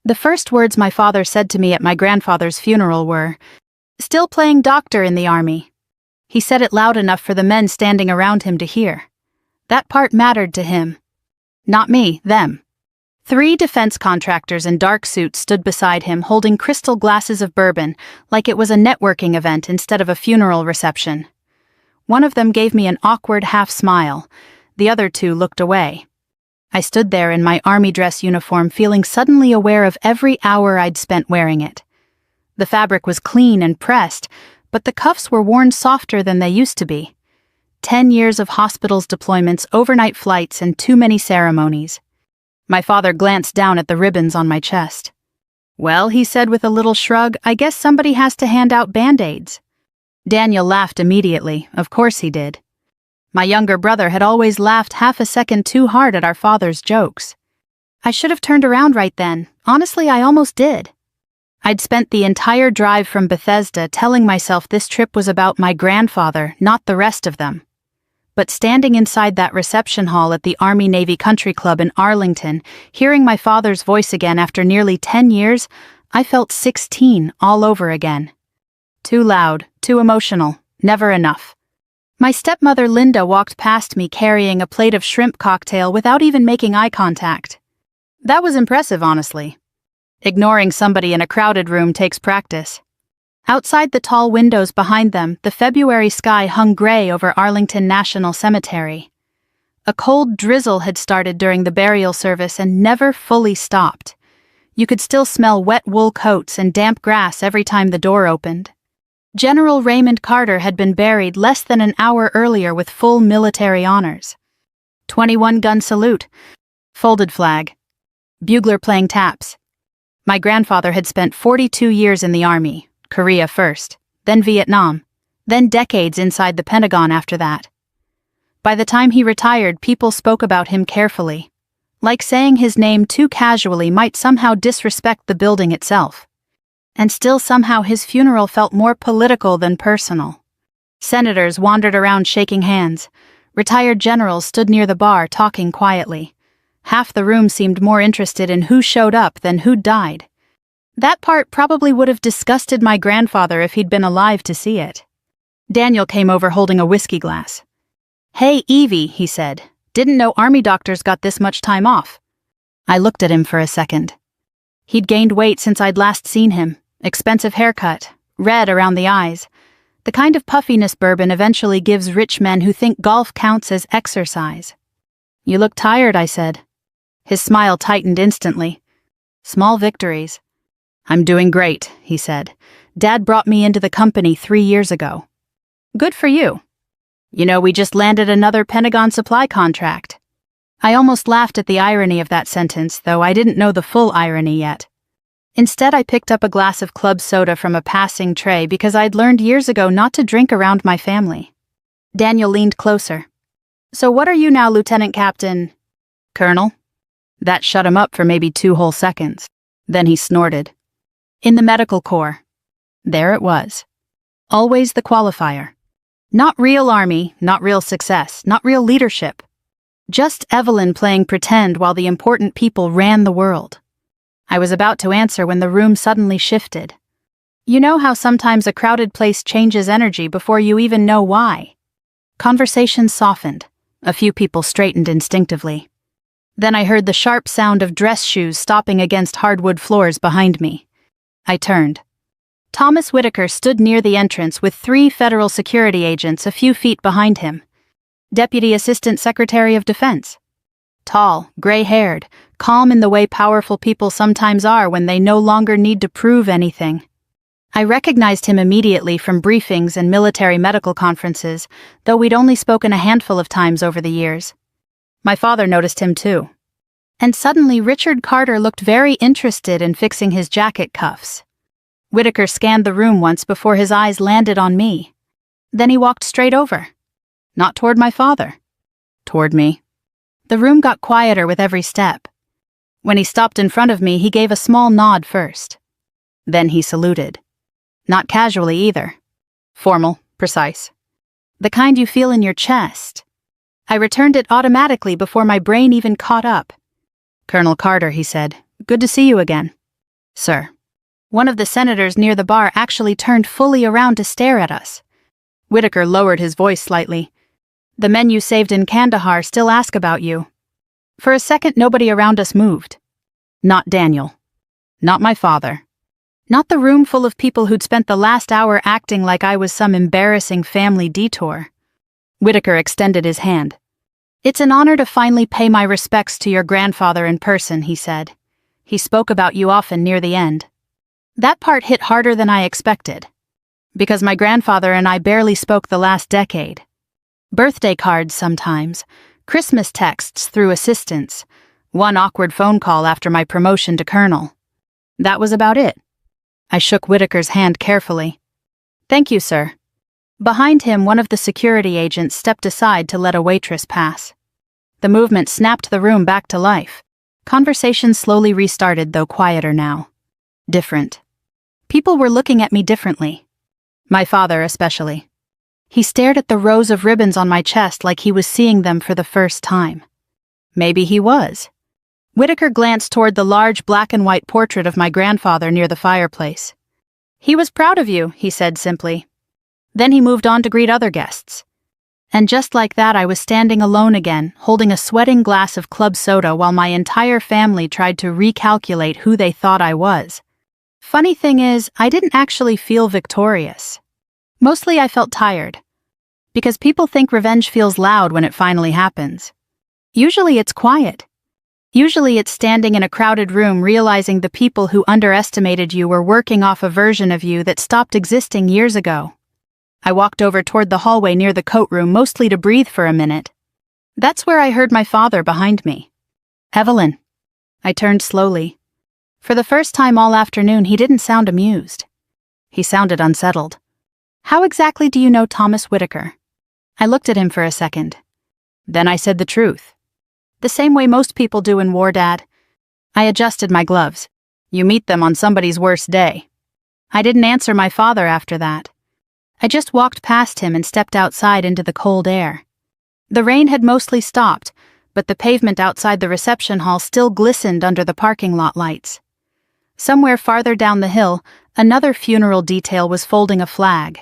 The first words my father said to me at my grandfather's funeral were, "Still playing doctor in the army." He said it loud enough for the men standing around him to hear. That part mattered to him. Not me, them. 3 defense contractors in dark suits stood beside him holding crystal glasses of bourbon like it was a networking event instead of a funeral reception. One of them gave me an awkward half-smile. The other 2 looked away. I stood there in my army dress uniform feeling suddenly aware of every hour I'd spent wearing it. The fabric was clean and pressed, but the cuffs were worn softer than they used to be. 10 years of hospitals deployments, overnight flights, and too many ceremonies. My father glanced down at the ribbons on my chest. "Well," he said with a little shrug, "I guess somebody has to hand out Band-Aids." Daniel laughed immediately. Of course he did. My younger brother had always laughed half a second too hard at our father's jokes. I should have turned around right then. Honestly, I almost did. I'd spent the entire drive from Bethesda telling myself this trip was about my grandfather, not the rest of them. But standing inside that reception hall at the Army-Navy Country Club in Arlington, hearing my father's voice again after nearly 10 years, I felt 16 all over again. Too loud, too emotional, never enough. My stepmother Linda walked past me carrying a plate of shrimp cocktail without even making eye contact. That was impressive, honestly. Ignoring somebody in a crowded room takes practice. Outside the tall windows behind them, the February sky hung gray over Arlington National Cemetery. A cold drizzle had started during the burial service and never fully stopped. You could still smell wet wool coats and damp grass every time the door opened. General Raymond Carter had been buried less than an hour earlier with full military honors. 21-gun salute, folded flag, bugler playing taps. My grandfather had spent 42 years in the Army, Korea first, then Vietnam, then decades inside the Pentagon after that. By the time he retired, people spoke about him carefully, like saying his name too casually might somehow disrespect the building itself. And still somehow his funeral felt more political than personal. Senators wandered around shaking hands. Retired generals stood near the bar talking quietly. Half the room seemed more interested in who showed up than who died. That part probably would have disgusted my grandfather if he'd been alive to see it. Daniel came over holding a whiskey glass. "Hey, Evie," he said. "Didn't know Army doctors got this much time off." I looked at him for a second. He'd gained weight since I'd last seen him. Expensive haircut, red around the eyes. The kind of puffiness bourbon eventually gives rich men who think golf counts as exercise. "You look tired," I said. His smile tightened instantly. "Small victories." "I'm doing great," he said. "Dad brought me into the company 3 years ago." "Good for you." "You know, we just landed another Pentagon supply contract." I almost laughed at the irony of that sentence, though I didn't know the full irony yet. Instead, I picked up a glass of club soda from a passing tray because I'd learned years ago not to drink around my family. Daniel leaned closer. "So what are you now, Lieutenant Captain?" "Colonel." That shut him up for maybe 2 whole seconds. Then he snorted. "In the medical corps." There it was. Always the qualifier. Not real Army, not real success, not real leadership. Just Evelyn playing pretend while the important people ran the world. I was about to answer when the room suddenly shifted. You know how sometimes a crowded place changes energy before you even know why? Conversation softened. A few people straightened instinctively. Then I heard the sharp sound of dress shoes stopping against hardwood floors behind me. I turned. Thomas Whitaker stood near the entrance with 3 federal security agents a few feet behind him. Deputy Assistant Secretary of Defense. Tall, gray-haired, calm in the way powerful people sometimes are when they no longer need to prove anything. I recognized him immediately from briefings and military medical conferences, though we'd only spoken a handful of times over the years. My father noticed him too. And suddenly Richard Carter looked very interested in fixing his jacket cuffs. Whitaker scanned the room once before his eyes landed on me. Then he walked straight over. Not toward my father. Toward me. The room got quieter with every step. When he stopped in front of me, he gave a small nod first. Then he saluted. Not casually either. Formal, precise. The kind you feel in your chest. I returned it automatically before my brain even caught up. "Colonel Carter," he said. "Good to see you again." Sir. One of the senators near the bar actually turned fully around to stare at us. Whitaker lowered his voice slightly. The men you saved in Kandahar still ask about you. For a second, nobody around us moved. Not Daniel. Not my father. Not the room full of people who'd spent the last hour acting like I was some embarrassing family detour. Whitaker extended his hand. It's an honor to finally pay my respects to your grandfather in person, he said. He spoke about you often near the end. That part hit harder than I expected. Because my grandfather and I barely spoke the last decade. Birthday cards sometimes, Christmas texts through assistants, one awkward phone call after my promotion to colonel. That was about it. I shook Whitaker's hand carefully. Thank you, sir. Behind him, one of the security agents stepped aside to let a waitress pass. The movement snapped the room back to life. Conversation slowly restarted, though quieter now. Different. People were looking at me differently. My father especially. He stared at the rows of ribbons on my chest like he was seeing them for the first time. Maybe he was. Whitaker glanced toward the large black and white portrait of my grandfather near the fireplace. He was proud of you, he said simply. Then he moved on to greet other guests. And just like that, I was standing alone again, holding a sweating glass of club soda while my entire family tried to recalculate who they thought I was. Funny thing is, I didn't actually feel victorious. Mostly I felt tired. Because people think revenge feels loud when it finally happens. Usually it's quiet. Usually it's standing in a crowded room realizing the people who underestimated you were working off a version of you that stopped existing years ago. I walked over toward the hallway near the coat room, mostly to breathe for a minute. That's where I heard my father behind me. Evelyn. I turned slowly. For the first time all afternoon, he didn't sound amused. He sounded unsettled. How exactly do you know Thomas Whitaker? I looked at him for a second. Then I said the truth. The same way most people do in war, Dad. I adjusted my gloves. You meet them on somebody's worst day. I didn't answer my father after that. I just walked past him and stepped outside into the cold air. The rain had mostly stopped, but the pavement outside the reception hall still glistened under the parking lot lights. Somewhere farther down the hill, another funeral detail was folding a flag.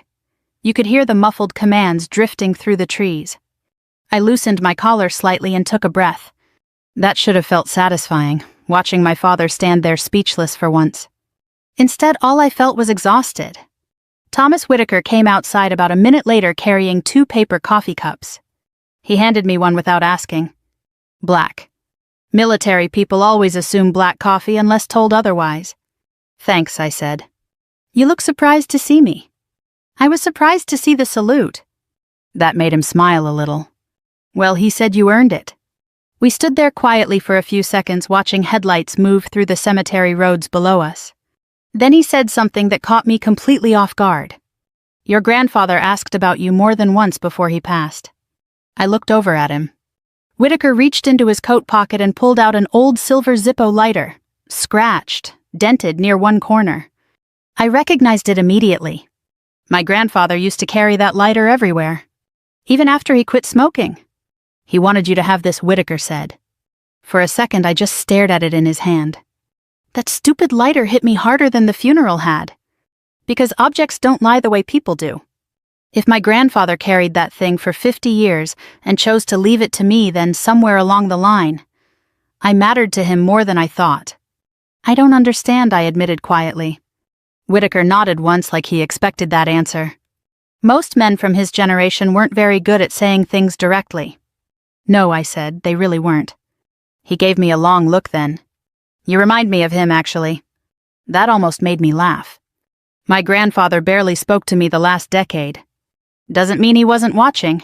You could hear the muffled commands drifting through the trees. I loosened my collar slightly and took a breath. That should have felt satisfying, watching my father stand there speechless for once. Instead, all I felt was exhausted. Thomas Whitaker came outside about a minute later carrying 2 paper coffee cups. He handed me one without asking. Black. Military people always assume black coffee unless told otherwise. Thanks, I said. You look surprised to see me. I was surprised to see the salute. That made him smile a little. Well, he said you earned it. We stood there quietly for a few seconds watching headlights move through the cemetery roads below us. Then he said something that caught me completely off guard. Your grandfather asked about you more than once before he passed. I looked over at him. Whitaker reached into his coat pocket and pulled out an old silver Zippo lighter, scratched, dented near one corner. I recognized it immediately. My grandfather used to carry that lighter everywhere. Even after he quit smoking. He wanted you to have this, Whitaker said. For a second, I just stared at it in his hand. That stupid lighter hit me harder than the funeral had. Because objects don't lie the way people do. If my grandfather carried that thing for 50 years and chose to leave it to me, then somewhere along the line, I mattered to him more than I thought. I don't understand, I admitted quietly. Whitaker nodded once like he expected that answer. Most men from his generation weren't very good at saying things directly. No, I said, they really weren't. He gave me a long look then. You remind me of him, actually. That almost made me laugh. My grandfather barely spoke to me the last decade. Doesn't mean he wasn't watching.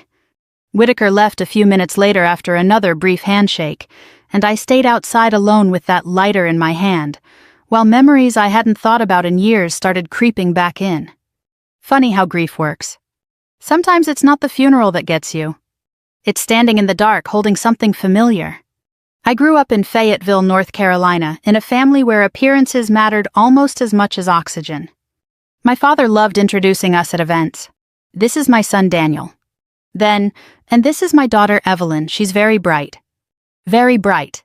Whitaker left a few minutes later after another brief handshake, and I stayed outside alone with that lighter in my hand, while memories I hadn't thought about in years started creeping back in. Funny how grief works. Sometimes it's not the funeral that gets you. It's standing in the dark holding something familiar. I grew up in Fayetteville, North Carolina, in a family where appearances mattered almost as much as oxygen. My father loved introducing us at events. This is my son Daniel. Then, and this is my daughter Evelyn, she's very bright. Very bright.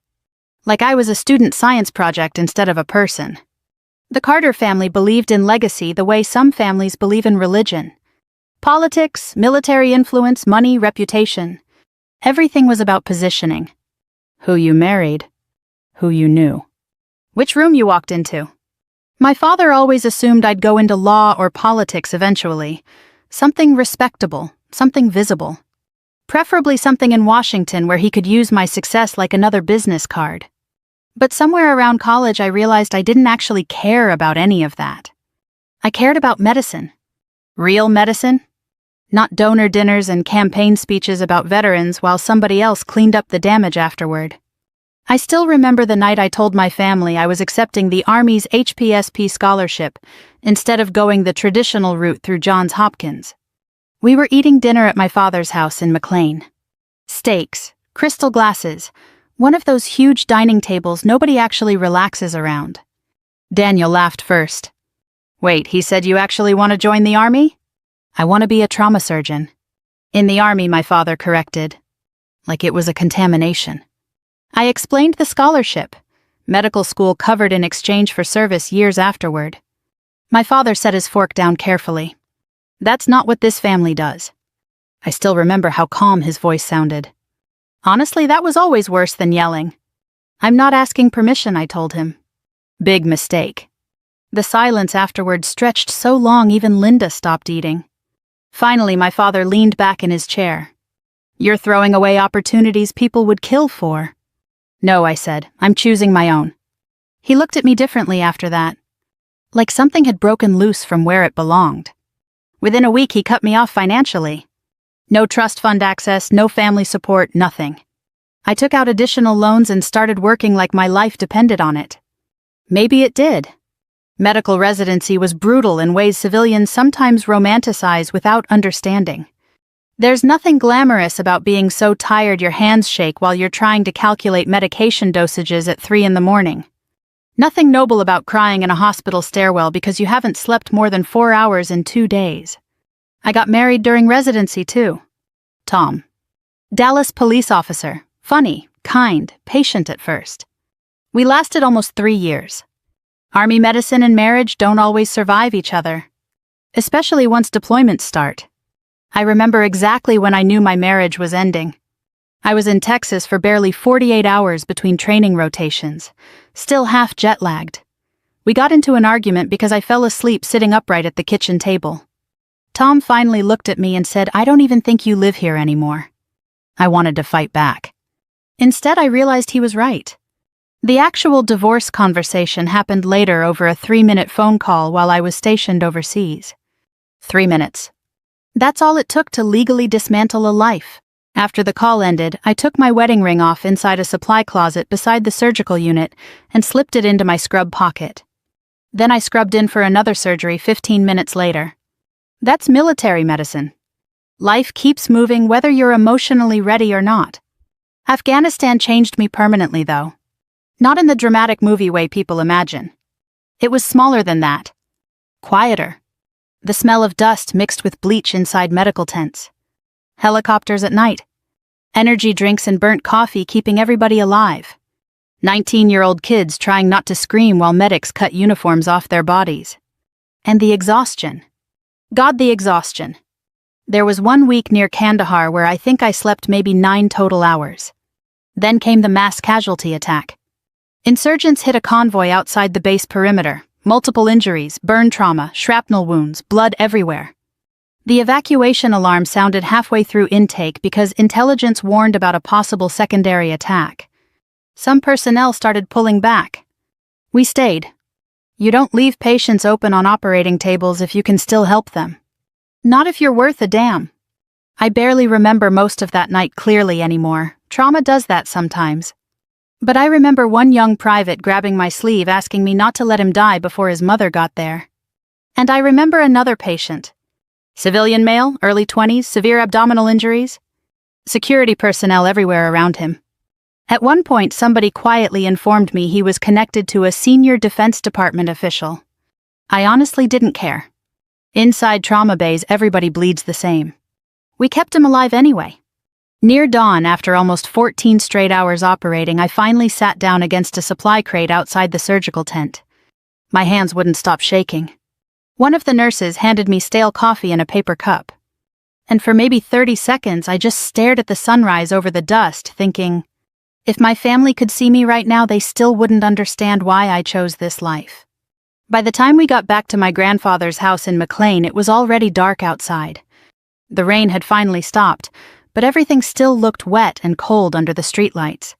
Like I was a student science project instead of a person. The Carter family believed in legacy the way some families believe in religion. Politics, military influence, money, reputation. Everything was about positioning. Who you married, who you knew. Which room you walked into. My father always assumed I'd go into law or politics eventually. Something respectable, something visible. Preferably something in Washington where he could use my success like another business card. But somewhere around college I realized I didn't actually care about any of that. I cared about medicine. Real medicine? Not donor dinners and campaign speeches about veterans while somebody else cleaned up the damage afterward. I still remember the night I told my family I was accepting the Army's HPSP scholarship instead of going the traditional route through Johns Hopkins. We were eating dinner at my father's house in McLean. Steaks, crystal glasses, one of those huge dining tables nobody actually relaxes around. Daniel laughed first. Wait, he said you actually want to join the Army? I want to be a trauma surgeon. In the Army, my father corrected. Like it was a contamination. I explained the scholarship. Medical school covered in exchange for service years afterward. My father set his fork down carefully. That's not what this family does. I still remember how calm his voice sounded. Honestly, that was always worse than yelling. I'm not asking permission, I told him. Big mistake. The silence afterward stretched so long even Linda stopped eating. Finally, my father leaned back in his chair. You're throwing away opportunities people would kill for. No, I said, I'm choosing my own. He looked at me differently after that. Like something had broken loose from where it belonged. Within a week, he cut me off financially. No trust fund access, no family support, nothing. I took out additional loans and started working like my life depended on it. Maybe it did. Medical residency was brutal in ways civilians sometimes romanticize without understanding. There's nothing glamorous about being so tired your hands shake while you're trying to calculate medication dosages at 3 a.m. Nothing noble about crying in a hospital stairwell because you haven't slept more than 4 hours in 2 days. I got married during residency too. Tom. Dallas police officer, funny, kind, patient at first. We lasted almost 3 years. Army medicine and marriage don't always survive each other. Especially once deployments start. I remember exactly when I knew my marriage was ending. I was in Texas for barely 48 hours between training rotations, still half jet-lagged. We got into an argument because I fell asleep sitting upright at the kitchen table. Tom finally looked at me and said, I don't even think you live here anymore. I wanted to fight back. Instead, I realized he was right. The actual divorce conversation happened later over a 3-minute phone call while I was stationed overseas. 3 minutes. That's all it took to legally dismantle a life. After the call ended, I took my wedding ring off inside a supply closet beside the surgical unit and slipped it into my scrub pocket. Then I scrubbed in for another surgery 15 minutes later. That's military medicine. Life keeps moving whether you're emotionally ready or not. Afghanistan changed me permanently, though. Not in the dramatic movie way people imagine. It was smaller than that. Quieter. The smell of dust mixed with bleach inside medical tents. Helicopters at night. Energy drinks and burnt coffee keeping everybody alive. 19-year-old kids trying not to scream while medics cut uniforms off their bodies. And the exhaustion. God, the exhaustion. There was 1 week near Kandahar where I think I slept maybe 9 total hours. Then came the mass casualty attack. Insurgents hit a convoy outside the base perimeter, multiple injuries, burn trauma, shrapnel wounds, blood everywhere. The evacuation alarm sounded halfway through intake because intelligence warned about a possible secondary attack. Some personnel started pulling back. We stayed. You don't leave patients open on operating tables if you can still help them. Not if you're worth a damn. I barely remember most of that night clearly anymore. Trauma does that sometimes. But I remember one young private grabbing my sleeve asking me not to let him die before his mother got there. And I remember another patient. Civilian male, early 20s, severe abdominal injuries. Security personnel everywhere around him. At one point, somebody quietly informed me he was connected to a senior Defense Department official. I honestly didn't care. Inside trauma bays, everybody bleeds the same. We kept him alive anyway. Near dawn, after almost 14 straight hours operating, I finally sat down against a supply crate outside the surgical tent. My hands wouldn't stop shaking. One of the nurses handed me stale coffee in a paper cup. And for maybe 30 seconds, I just stared at the sunrise over the dust, thinking, if my family could see me right now, they still wouldn't understand why I chose this life. By the time we got back to my grandfather's house in McLean, it was already dark outside. The rain had finally stopped, but everything still looked wet and cold under the streetlights.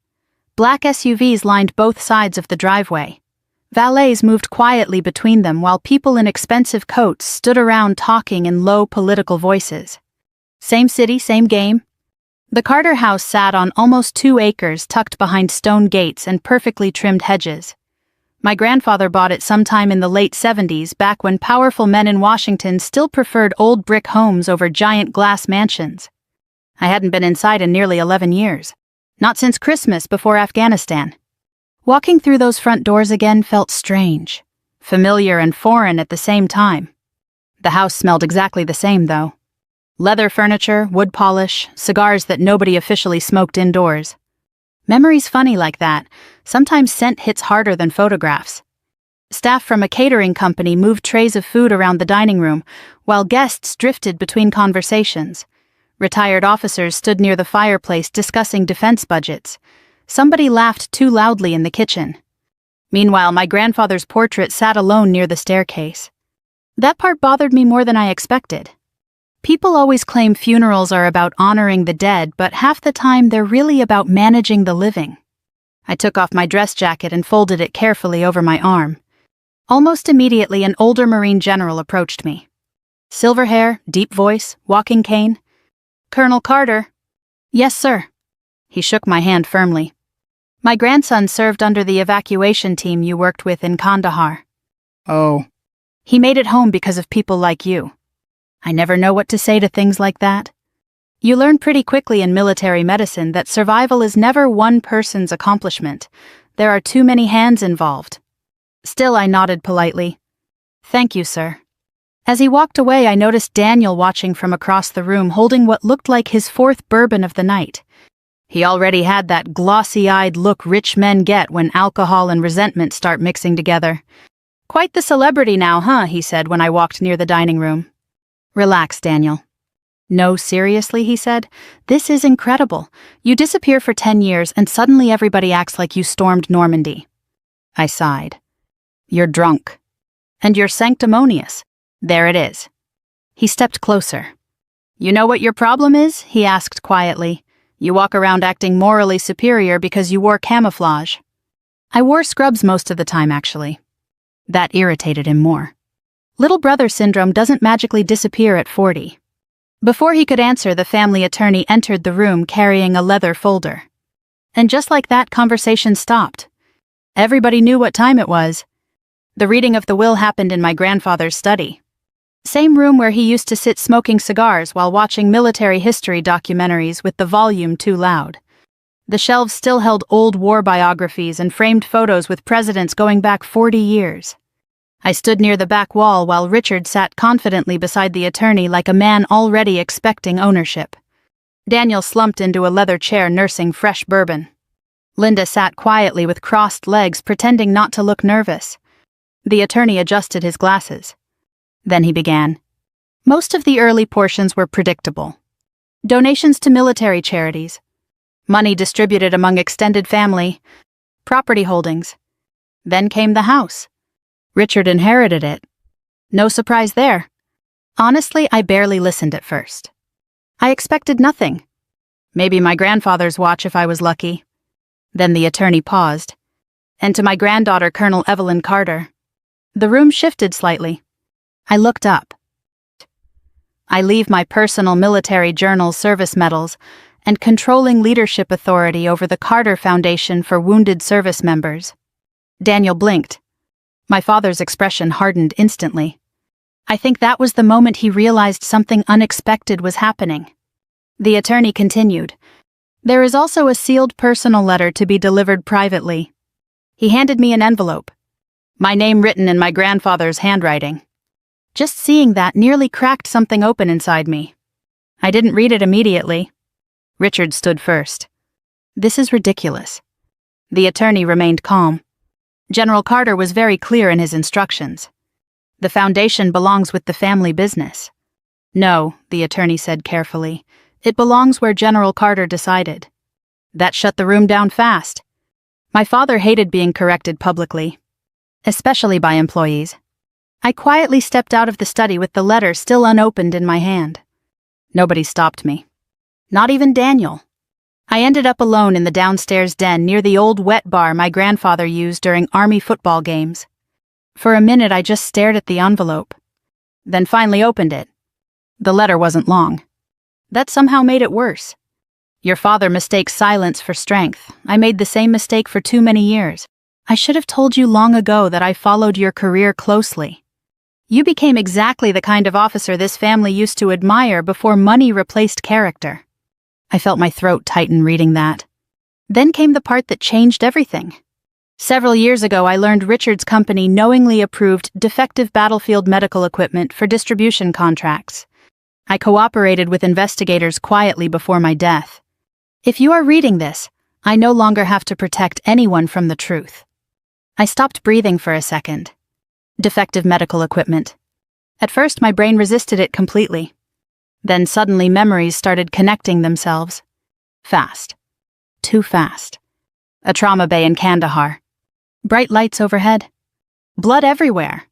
Black SUVs lined both sides of the driveway. Valets moved quietly between them while people in expensive coats stood around talking in low political voices. Same city, same game. The Carter house sat on almost 2 acres tucked behind stone gates and perfectly trimmed hedges. My grandfather bought it sometime in the late 70s, back when powerful men in Washington still preferred old brick homes over giant glass mansions. I hadn't been inside in nearly 11 years. Not since Christmas before Afghanistan. Walking through those front doors again felt strange, familiar and foreign at the same time. The house smelled exactly the same, though. Leather furniture, wood polish, cigars that nobody officially smoked indoors. Memories funny like that. Sometimes scent hits harder than photographs. Staff from a catering company moved trays of food around the dining room, while guests drifted between conversations. Retired officers stood near the fireplace discussing defense budgets. Somebody laughed too loudly in the kitchen. Meanwhile, my grandfather's portrait sat alone near the staircase. That part bothered me more than I expected. People always claim funerals are about honoring the dead, but half the time they're really about managing the living. I took off my dress jacket and folded it carefully over my arm. Almost immediately, an older Marine general approached me. Silver hair, deep voice, walking cane. "Colonel Carter." "Yes, sir." He shook my hand firmly. "My grandson served under the evacuation team you worked with in Kandahar." "Oh." "He made it home because of people like you." I never know what to say to things like that. You learn pretty quickly in military medicine that survival is never one person's accomplishment. There are too many hands involved. Still, I nodded politely. "Thank you, sir." As he walked away, I noticed Daniel watching from across the room, holding what looked like his 4th bourbon of the night. He already had that glossy-eyed look rich men get when alcohol and resentment start mixing together. "Quite the celebrity now, huh?" he said when I walked near the dining room. "Relax, Daniel." "No, seriously," he said. "This is incredible. You disappear for 10 years and suddenly everybody acts like you stormed Normandy." I sighed. "You're drunk. And you're sanctimonious. There it is." He stepped closer. "You know what your problem is?" he asked quietly. "You walk around acting morally superior because you wore camouflage." I wore scrubs most of the time, actually. That irritated him more. Little brother syndrome doesn't magically disappear at 40. Before he could answer, the family attorney entered the room carrying a leather folder. And just like that, conversation stopped. Everybody knew what time it was. The reading of the will happened in my grandfather's study. Same room where he used to sit smoking cigars while watching military history documentaries with the volume too loud. The shelves still held old war biographies and framed photos with presidents going back 40 years. I stood near the back wall while Richard sat confidently beside the attorney like a man already expecting ownership. Daniel slumped into a leather chair nursing fresh bourbon. Linda sat quietly with crossed legs, pretending not to look nervous. The attorney adjusted his glasses. Then he began. Most of the early portions were predictable. Donations to military charities. Money distributed among extended family. Property holdings. Then came the house. Richard inherited it. No surprise there. Honestly, I barely listened at first. I expected nothing. Maybe my grandfather's watch if I was lucky. Then the attorney paused. And to my granddaughter, Colonel Evelyn Carter. The room shifted slightly. I looked up. I leave my personal military journal service medals and controlling leadership authority over the Carter Foundation for Wounded Service Members. Daniel blinked. My father's expression hardened instantly. I think that was the moment he realized something unexpected was happening. The attorney continued. There is also a sealed personal letter to be delivered privately. He handed me an envelope. My name written in my grandfather's handwriting. Just seeing that nearly cracked something open inside me. I didn't read it immediately. Richard stood first. This is ridiculous. The attorney remained calm. General Carter was very clear in his instructions. The foundation belongs with the family business. No, the attorney said carefully. It belongs where General Carter decided. That shut the room down fast. My father hated being corrected publicly, especially by employees. I quietly stepped out of the study with the letter still unopened in my hand. Nobody stopped me. Not even Daniel. I ended up alone in the downstairs den near the old wet bar my grandfather used during Army football games. For a minute I just stared at the envelope, then finally opened it. The letter wasn't long. That somehow made it worse. Your father mistakes silence for strength. I made the same mistake for too many years. I should have told you long ago that I followed your career closely. You became exactly the kind of officer this family used to admire before money replaced character. I felt my throat tighten reading that. Then came the part that changed everything. Several years ago, I learned Richard's company knowingly approved defective battlefield medical equipment for distribution contracts. I cooperated with investigators quietly before my death. If you are reading this, I no longer have to protect anyone from the truth. I stopped breathing for a second. Defective medical equipment. At first, my brain resisted it completely. Then suddenly memories started connecting themselves. Fast. Too fast. A trauma bay in Kandahar. Bright lights overhead. Blood everywhere.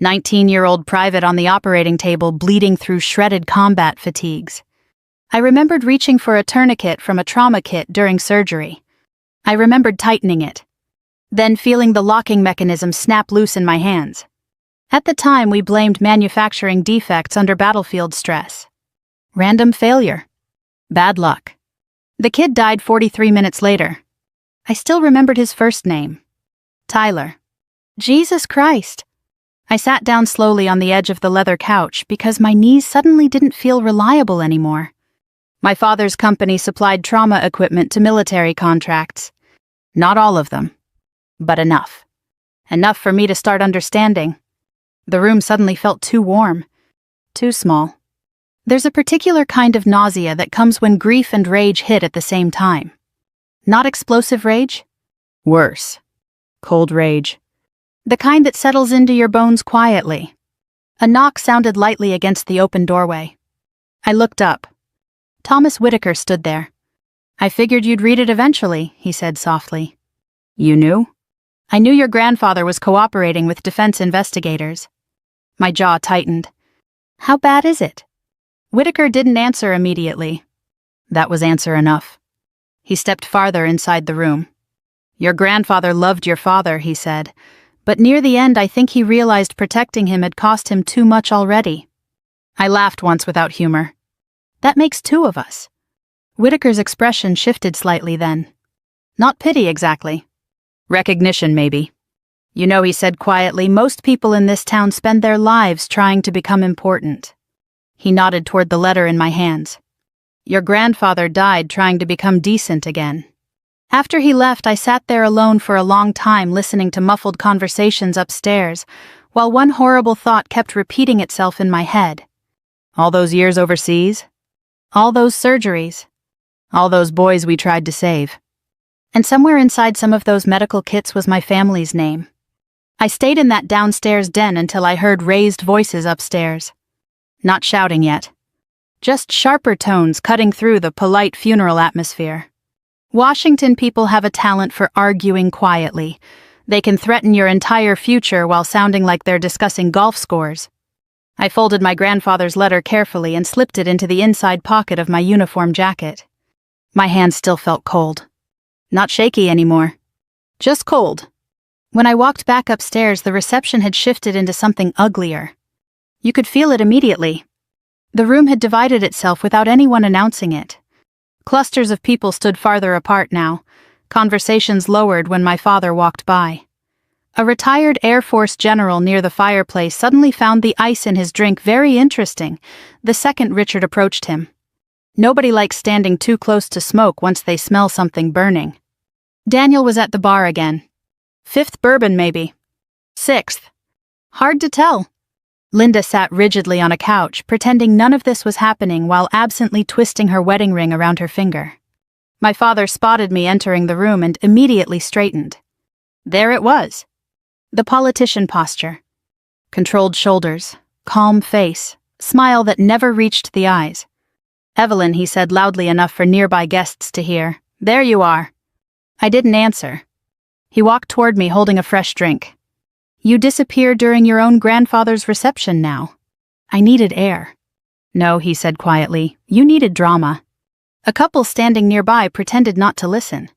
19-year-old private on the operating table bleeding through shredded combat fatigues. I remembered reaching for a tourniquet from a trauma kit during surgery. I remembered tightening it. Then feeling the locking mechanism snap loose in my hands. At the time, we blamed manufacturing defects under battlefield stress. Random failure. Bad luck. The kid died 43 minutes later. I still remembered his first name. Tyler. Jesus Christ. I sat down slowly on the edge of the leather couch because my knees suddenly didn't feel reliable anymore. My father's company supplied trauma equipment to military contracts. Not all of them, but enough. Enough for me to start understanding. The room suddenly felt too warm, too small. There's a particular kind of nausea that comes when grief and rage hit at the same time. Not explosive rage? Worse. Cold rage. The kind that settles into your bones quietly. A knock sounded lightly against the open doorway. I looked up. Thomas Whitaker stood there. I figured you'd read it eventually, he said softly. You knew? I knew your grandfather was cooperating with defense investigators. My jaw tightened. How bad is it? Whitaker didn't answer immediately. That was answer enough. He stepped farther inside the room. Your grandfather loved your father, he said, but near the end I think he realized protecting him had cost him too much already. I laughed once without humor. That makes two of us. Whitaker's expression shifted slightly then. Not pity exactly. Recognition, maybe. You know, he said quietly, most people in this town spend their lives trying to become important. He nodded toward the letter in my hands. Your grandfather died trying to become decent again. After he left, I sat there alone for a long time listening to muffled conversations upstairs, while one horrible thought kept repeating itself in my head. All those years overseas? All those surgeries? All those boys we tried to save? And somewhere inside some of those medical kits was my family's name. I stayed in that downstairs den until I heard raised voices upstairs. Not shouting yet. Just sharper tones cutting through the polite funeral atmosphere. Washington people have a talent for arguing quietly. They can threaten your entire future while sounding like they're discussing golf scores. I folded my grandfather's letter carefully and slipped it into the inside pocket of my uniform jacket. My hand still felt cold. Not shaky anymore. Just cold. When I walked back upstairs, the reception had shifted into something uglier. You could feel it immediately. The room had divided itself without anyone announcing it. Clusters of people stood farther apart now. Conversations lowered when my father walked by. A retired Air Force general near the fireplace suddenly found the ice in his drink very interesting the second Richard approached him. Nobody likes standing too close to smoke once they smell something burning. Daniel was at the bar again. 5th bourbon, maybe. 6th. Hard to tell. Linda sat rigidly on a couch, pretending none of this was happening while absently twisting her wedding ring around her finger. My father spotted me entering the room and immediately straightened. There it was. The politician posture. Controlled shoulders, calm face, smile that never reached the eyes. "Evelyn," he said loudly enough for nearby guests to hear. "There you are." I didn't answer. He walked toward me holding a fresh drink. "You disappeared during your own grandfather's reception now." I needed air. "No," he said quietly, "you needed drama." A couple standing nearby pretended not to listen.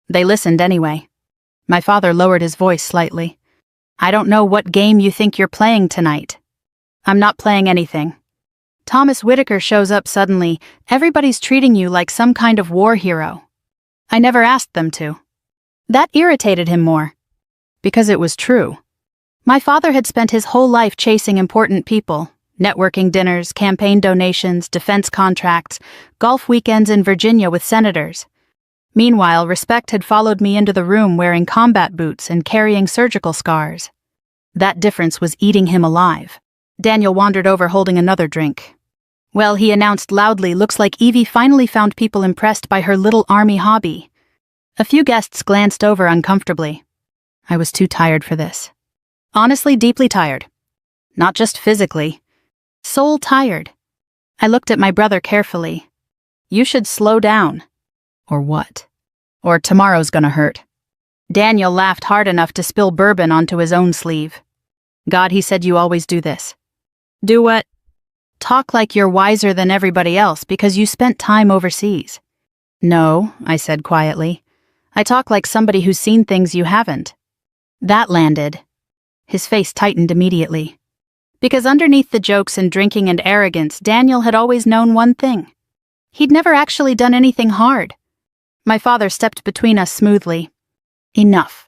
They listened anyway. My father lowered his voice slightly. "I don't know what game you think you're playing tonight." "I'm not playing anything. Thomas Whitaker shows up suddenly. Everybody's treating you like some kind of war hero." I never asked them to. That irritated him more. Because it was true. My father had spent his whole life chasing important people. Networking dinners, campaign donations, defense contracts, golf weekends in Virginia with senators. Meanwhile, Respect had followed me into the room wearing combat boots and carrying surgical scars. That difference was eating him alive. Daniel wandered over holding another drink. "Well," he announced loudly, "looks like Evie finally found people impressed by her little army hobby." A few guests glanced over uncomfortably. I was too tired for this. Honestly, deeply tired. Not just physically. Soul tired. I looked at my brother carefully. "You should slow down." Or what? Or tomorrow's gonna hurt. Daniel laughed hard enough to spill bourbon onto his own sleeve. "God," he said, "you always do this." "Do what?" "Talk like you're wiser than everybody else because you spent time overseas." "No," I said quietly. "I talk like somebody who's seen things you haven't." That landed. His face tightened immediately. Because underneath the jokes and drinking and arrogance, Daniel had always known one thing. He'd never actually done anything hard. My father stepped between us smoothly. "Enough."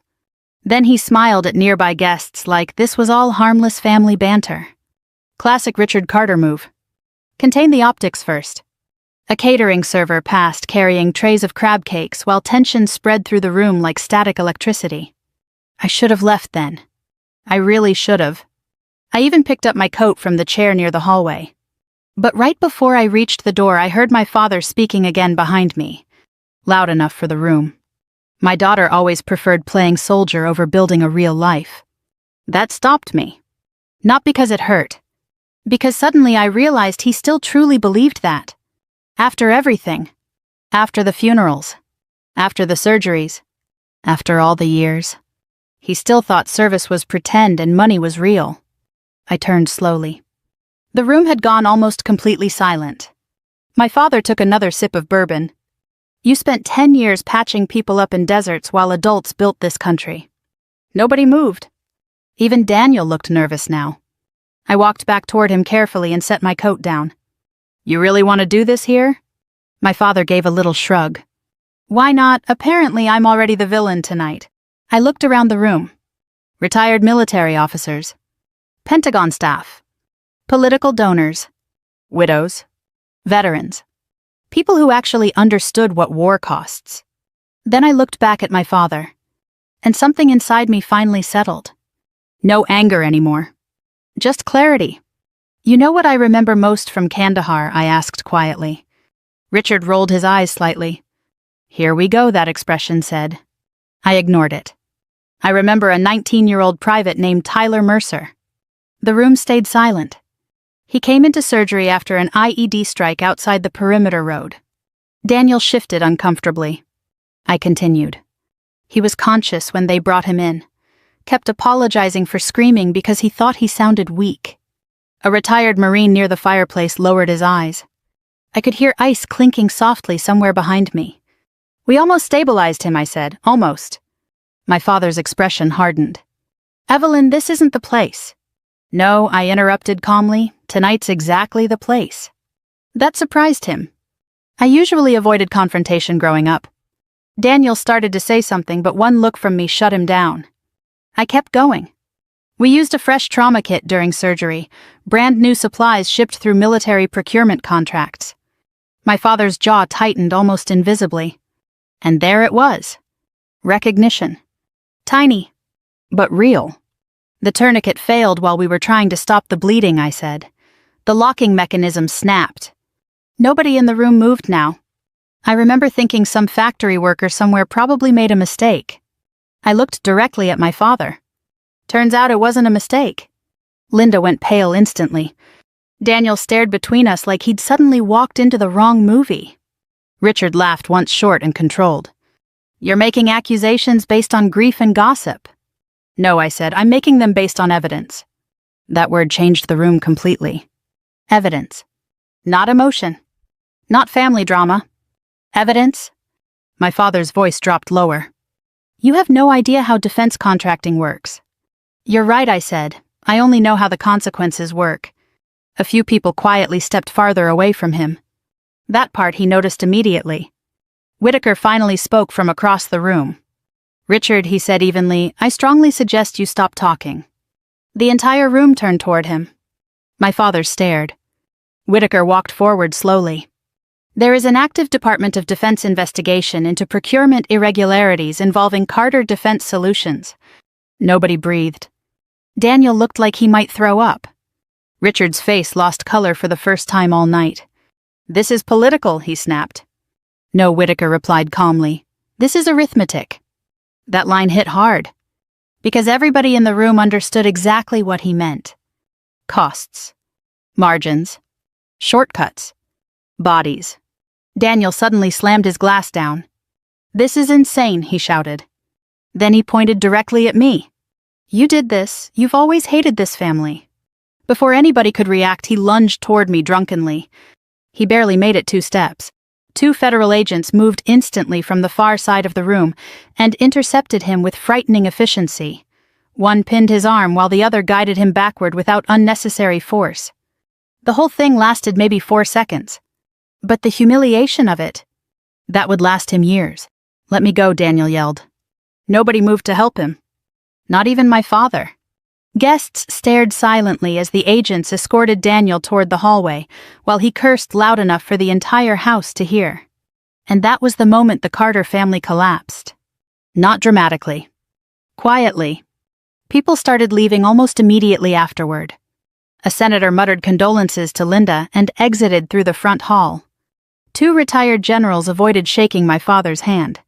Then he smiled at nearby guests like this was all harmless family banter. Classic Richard Carter move. Contain the optics first. A catering server passed carrying trays of crab cakes while tension spread through the room like static electricity. I should have left then. I really should have. I even picked up my coat from the chair near the hallway. But right before I reached the door, I heard my father speaking again behind me, loud enough for the room. My daughter always preferred playing soldier over building a real life. That stopped me. Not because it hurt. Because suddenly I realized he still truly believed that. After everything. After the funerals. After the surgeries. After all the years. He still thought service was pretend and money was real. I turned slowly. The room had gone almost completely silent. My father took another sip of bourbon. "You spent 10 years patching people up in deserts while adults built this country." Nobody moved. Even Daniel looked nervous now. I walked back toward him carefully and set my coat down. "You really want to do this here?" My father gave a little shrug. "Why not? Apparently I'm already the villain tonight." I looked around the room. Retired military officers. Pentagon staff. Political donors. Widows. Veterans. People who actually understood what war costs. Then I looked back at my father. And something inside me finally settled. No anger anymore. Just clarity. "You know what I remember most from Kandahar?" I asked quietly. Richard rolled his eyes slightly. "Here we go," that expression said. I ignored it. "I remember a 19-year-old private named Tyler Mercer." The room stayed silent. He came into surgery after an IED strike outside the perimeter road. Daniel shifted uncomfortably. I continued. He was conscious when they brought him in. Kept apologizing for screaming because he thought he sounded weak. A retired Marine near the fireplace lowered his eyes. I could hear ice clinking softly somewhere behind me. "We almost stabilized him," I said. "Almost." My father's expression hardened. "Evelyn, this isn't the place." "No," I interrupted calmly. "Tonight's exactly the place." That surprised him. I usually avoided confrontation growing up. Daniel started to say something, but one look from me shut him down. I kept going. We used a fresh trauma kit during surgery, brand new supplies shipped through military procurement contracts. My father's jaw tightened almost invisibly. And there it was. Recognition. Tiny, but real. The tourniquet failed while we were trying to stop the bleeding, I said. The locking mechanism snapped. Nobody in the room moved now. I remember thinking some factory worker somewhere probably made a mistake. I looked directly at my father. Turns out it wasn't a mistake. Linda went pale instantly. Daniel stared between us like he'd suddenly walked into the wrong movie. Richard laughed once short and controlled. You're making accusations based on grief and gossip. No, I said, I'm making them based on evidence. That word changed the room completely. Evidence. Not emotion. Not family drama. Evidence. My father's voice dropped lower. You have no idea how defense contracting works. You're right, I said. I only know how the consequences work. A few people quietly stepped farther away from him. That part he noticed immediately. Whitaker finally spoke from across the room. Richard, he said evenly, I strongly suggest you stop talking. The entire room turned toward him. My father stared. Whitaker walked forward slowly. There is an active Department of Defense investigation into procurement irregularities involving Carter Defense Solutions. Nobody breathed. Daniel looked like he might throw up. Richard's face lost color for the first time all night. This is political, he snapped. No, Whitaker replied calmly. This is arithmetic. That line hit hard, because everybody in the room understood exactly what he meant. Costs. Margins. Shortcuts. Bodies. Daniel suddenly slammed his glass down. This is insane, he shouted. Then he pointed directly at me. You did this. You've always hated this family. Before anybody could react, he lunged toward me drunkenly. He barely made it 2 steps. 2 federal agents moved instantly from the far side of the room and intercepted him with frightening efficiency. One pinned his arm while the other guided him backward without unnecessary force. The whole thing lasted maybe 4 seconds. But the humiliation of it, that would last him years. Let me go, Daniel yelled. Nobody moved to help him. Not even my father. Guests stared silently as the agents escorted Daniel toward the hallway, while he cursed loud enough for the entire house to hear. And that was the moment the Carter family collapsed. Not dramatically. Quietly. People started leaving almost immediately afterward. A senator muttered condolences to Linda and exited through the front hall. 2 retired generals avoided shaking my father's hand.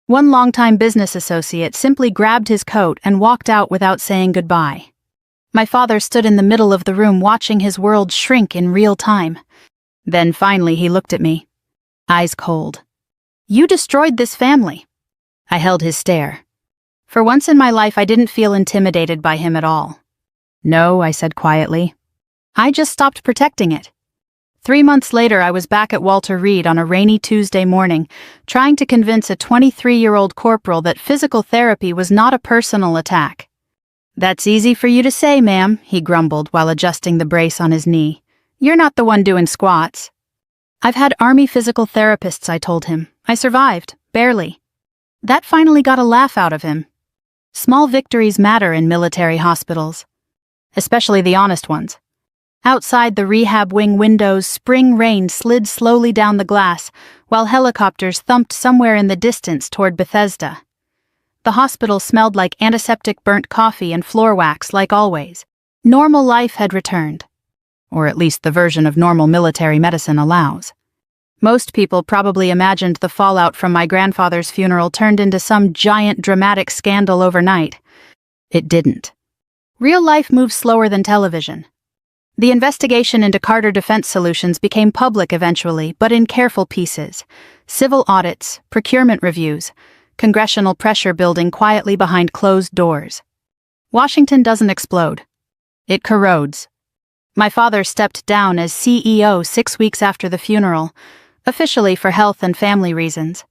One longtime business associate simply grabbed his coat and walked out without saying goodbye. My father stood in the middle of the room watching his world shrink in real time. Then finally he looked at me. Eyes cold. You destroyed this family. I held his stare. For once in my life I didn't feel intimidated by him at all. No, I said quietly. I just stopped protecting it. 3 months later, I was back at Walter Reed on a rainy Tuesday morning, trying to convince a 23-year-old corporal that physical therapy was not a personal attack. That's easy for you to say, ma'am, he grumbled while adjusting the brace on his knee. You're not the one doing squats. I've had Army physical therapists, I told him. I survived, barely. That finally got a laugh out of him. Small victories matter in military hospitals, especially the honest ones. Outside the rehab wing windows, spring rain slid slowly down the glass, while helicopters thumped somewhere in the distance toward Bethesda. The hospital smelled like antiseptic burnt coffee and floor wax, like always. Normal life had returned. Or at least the version of normal military medicine allows. Most people probably imagined the fallout from my grandfather's funeral turned into some giant dramatic scandal overnight. It didn't. Real life moves slower than television. The investigation into Carter Defense Solutions became public eventually, but in careful pieces. Civil audits, procurement reviews, congressional pressure building quietly behind closed doors. Washington doesn't explode. It corrodes. My father stepped down as CEO 6 weeks after the funeral, officially for health and family reasons.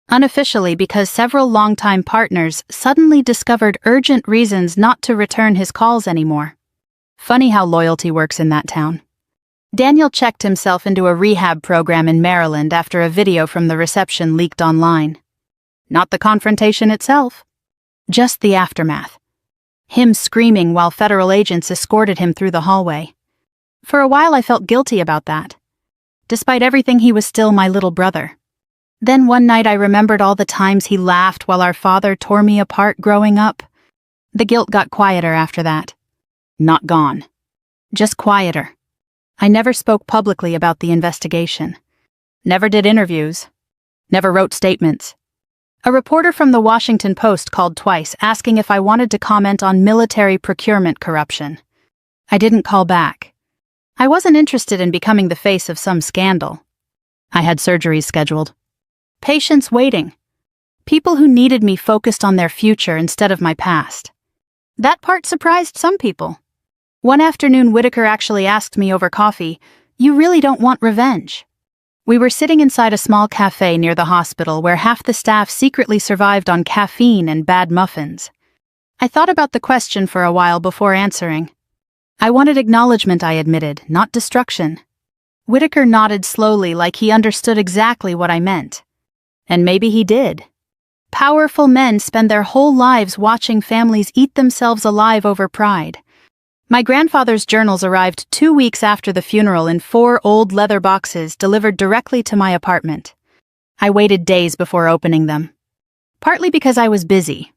Unofficially because several longtime partners suddenly discovered urgent reasons not to return his calls anymore. Funny how loyalty works in that town. Daniel checked himself into a rehab program in Maryland after a video from the reception leaked online. Not the confrontation itself, just the aftermath. Him screaming while federal agents escorted him through the hallway. For a while I felt guilty about that. Despite everything, he was still my little brother. Then one night I remembered all the times he laughed while our father tore me apart growing up. The guilt got quieter after that. Not gone. Just quieter. I never spoke publicly about the investigation. Never did interviews. Never wrote statements. A reporter from the Washington Post called twice, asking if I wanted to comment on military procurement corruption. I didn't call back. I wasn't interested in becoming the face of some scandal. I had surgeries scheduled. Patients waiting. People who needed me focused on their future instead of my past. That part surprised some people. One afternoon, Whitaker actually asked me over coffee, "You really don't want revenge?" We were sitting inside a small cafe near the hospital where half the staff secretly survived on caffeine and bad muffins. I thought about the question for a while before answering. I wanted acknowledgement, I admitted, not destruction. Whitaker nodded slowly like he understood exactly what I meant. And maybe he did. Powerful men spend their whole lives watching families eat themselves alive over pride. My grandfather's journals arrived 2 weeks after the funeral in 4 old leather boxes delivered directly to my apartment. I waited days before opening them. Partly because I was busy.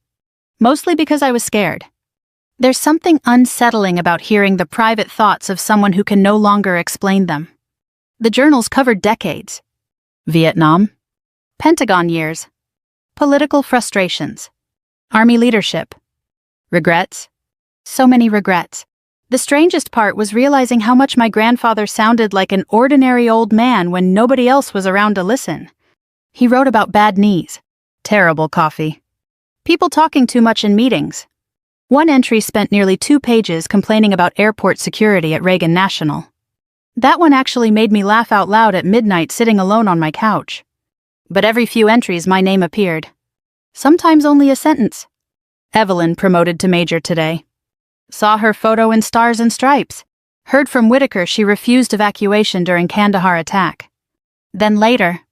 Mostly because I was scared. There's something unsettling about hearing the private thoughts of someone who can no longer explain them. The journals covered decades. Vietnam. Pentagon years. Political frustrations. Army leadership. Regrets. So many regrets. The strangest part was realizing how much my grandfather sounded like an ordinary old man when nobody else was around to listen. He wrote about bad knees. Terrible coffee. People talking too much in meetings. One entry spent nearly 2 pages complaining about airport security at Reagan National. That one actually made me laugh out loud at midnight sitting alone on my couch. But every few entries my name appeared. Sometimes only a sentence. Evelyn promoted to major today. Saw her photo in Stars and Stripes. Heard from Whitaker she refused evacuation during Kandahar attack. Then later,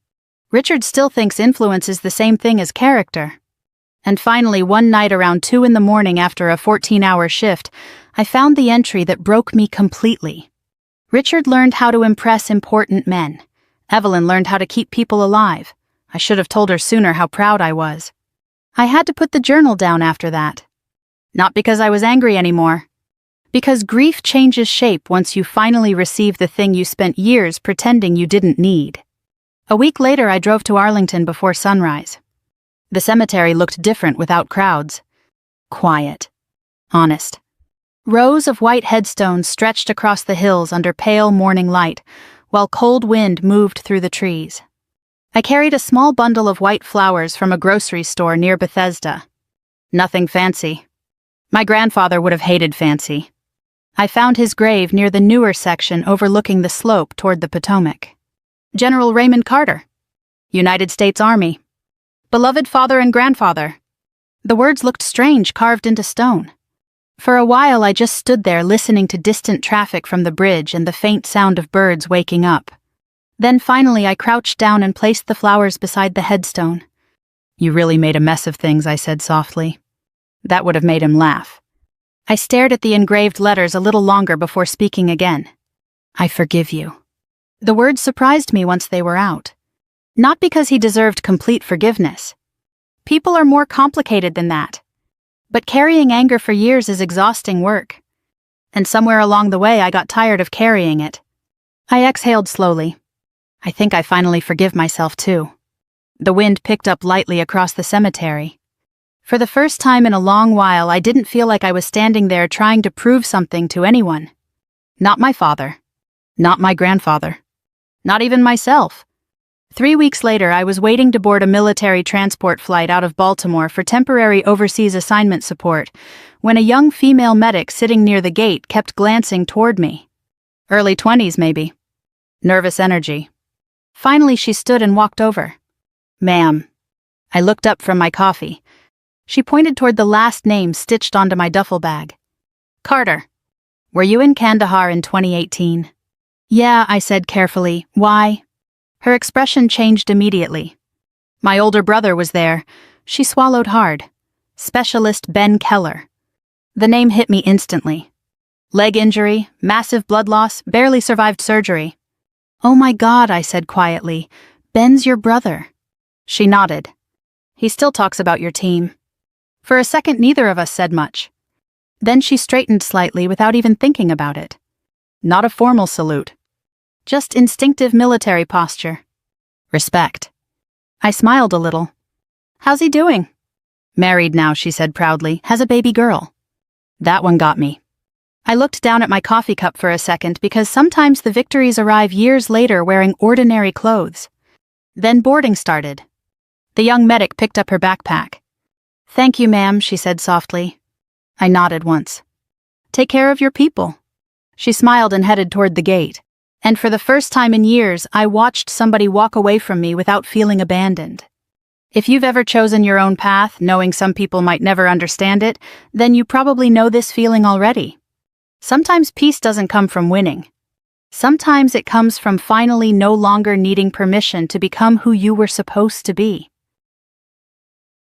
Richard still thinks influence is the same thing as character. And finally, one night around 2 a.m. after a 14-hour shift, I found the entry that broke me completely. Richard learned how to impress important men. Evelyn learned how to keep people alive. I should have told her sooner how proud I was. I had to put the journal down after that. Not because I was angry anymore. Because grief changes shape once you finally receive the thing you spent years pretending you didn't need. A week later, I drove to Arlington before sunrise. The cemetery looked different without crowds. Quiet. Honest. Rows of white headstones stretched across the hills under pale morning light, while cold wind moved through the trees. I carried a small bundle of white flowers from a grocery store near Bethesda. Nothing fancy. My grandfather would have hated fancy. I found his grave near the newer section overlooking the slope toward the Potomac. General Raymond Carter. United States Army. Beloved father and grandfather. The words looked strange carved into stone. For a while I just stood there listening to distant traffic from the bridge and the faint sound of birds waking up. Then finally I crouched down and placed the flowers beside the headstone. "You really made a mess of things," I said softly. That would have made him laugh. I stared at the engraved letters a little longer before speaking again. "I forgive you." The words surprised me once they were out. Not because he deserved complete forgiveness. People are more complicated than that. But carrying anger for years is exhausting work. And somewhere along the way I got tired of carrying it. I exhaled slowly. I think I finally forgive myself too. The wind picked up lightly across the cemetery. For the first time in a long while, I didn't feel like I was standing there trying to prove something to anyone. Not my father. Not my grandfather. Not even myself. 3 weeks later, I was waiting to board a military transport flight out of Baltimore for temporary overseas assignment support when a young female medic sitting near the gate kept glancing toward me. Early 20s, maybe. Nervous energy. Finally, she stood and walked over. "Ma'am." I looked up from my coffee. She pointed toward the last name stitched onto my duffel bag. "Carter. Were you in Kandahar in 2018? "Yeah," I said carefully. "Why?" Her expression changed immediately. "My older brother was there." She swallowed hard. Specialist Ben Keller. The name hit me instantly. Leg injury, massive blood loss, barely survived surgery. "Oh my God," I said quietly. "Ben's your brother." She nodded. "He still talks about your team." For a second, neither of us said much. Then she straightened slightly without even thinking about it. Not a formal salute. Just instinctive military posture. Respect. I smiled a little. How's he doing? Married now, she said proudly. Has a baby girl. That one got me. I looked down at my coffee cup for a second because sometimes the victories arrive years later wearing ordinary clothes. Then boarding started. The young medic picked up her backpack. Thank you, ma'am, she said softly. I nodded once. Take care of your people. She smiled and headed toward the gate. And for the first time in years, I watched somebody walk away from me without feeling abandoned. If you've ever chosen your own path, knowing some people might never understand it, then you probably know this feeling already. Sometimes peace doesn't come from winning. Sometimes it comes from finally no longer needing permission to become who you were supposed to be.